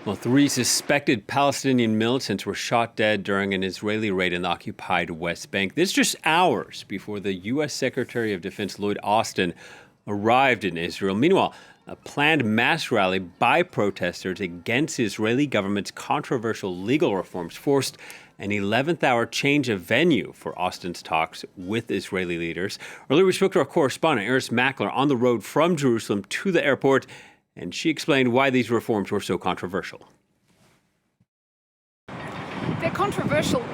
Well, three suspected Palestinian militants were shot dead during an Israeli raid in the occupied West Bank. This just hours before the U.S. Secretary of Defense Lloyd Austin arrived in Israel. Meanwhile, a planned mass rally by protesters against the Israeli government's controversial legal reforms forced an 11th-hour change of venue for Austin's talks with Israeli leaders. Earlier, we spoke to our correspondent, Irris Makler, on the road from Jerusalem to the airport, and she explained why these reforms were so controversial. They're controversial,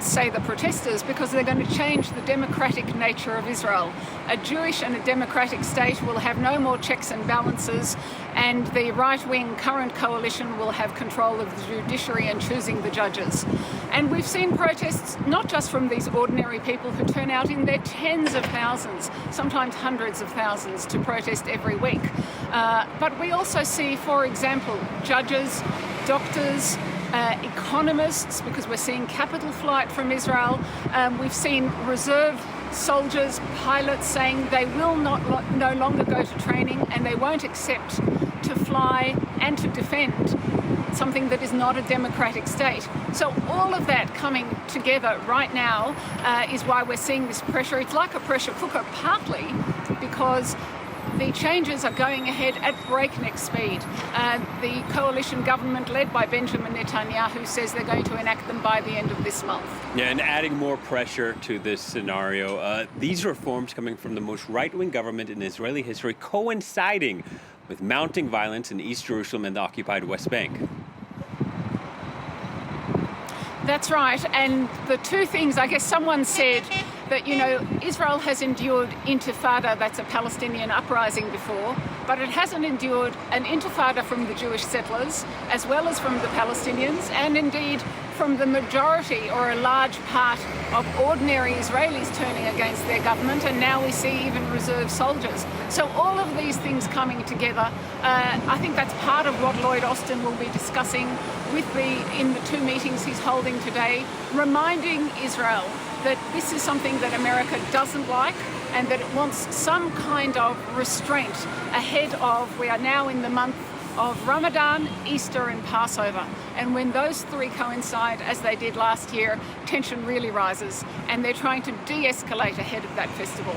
say the protesters, because they're going to change the democratic nature of Israel. A Jewish and a democratic state will have no more checks and balances, and the right-wing current coalition will have control of the judiciary and choosing the judges. And we've seen protests not just from these ordinary people who turn out in their tens of thousands, sometimes hundreds of thousands, to protest every week. But we also see, for example, judges, doctors, economists, because we're seeing capital flight from Israel. We've seen reserve soldiers, pilots saying they will no longer go to training and they won't accept to fly and to defend something that is not a democratic state. So all of that coming together right now is why we're seeing this pressure. It's like a pressure cooker, partly because the changes are going ahead at breakneck speed. The coalition government led by Benjamin Netanyahu says they're going to enact them by the end of this month. Yeah, and adding more pressure to this scenario, these reforms coming from the most right-wing government in Israeli history, coinciding with mounting violence in East Jerusalem and the occupied West Bank. That's right. And the two things, I guess someone said that, Israel has endured intifada, that's a Palestinian uprising before, but it hasn't endured an intifada from the Jewish settlers, as well as from the Palestinians, and indeed from the majority or a large part of ordinary Israelis turning against their government, and now we see even reserve soldiers. So all of these things coming together, I think that's part of what Lloyd Austin will be discussing in the two meetings he's holding today, reminding Israel that this is something that America doesn't like and that it wants some kind of restraint ahead of, we are now in the month of Ramadan, Easter and Passover. And when those three coincide, as they did last year, tension really rises, and they're trying to de-escalate ahead of that festival.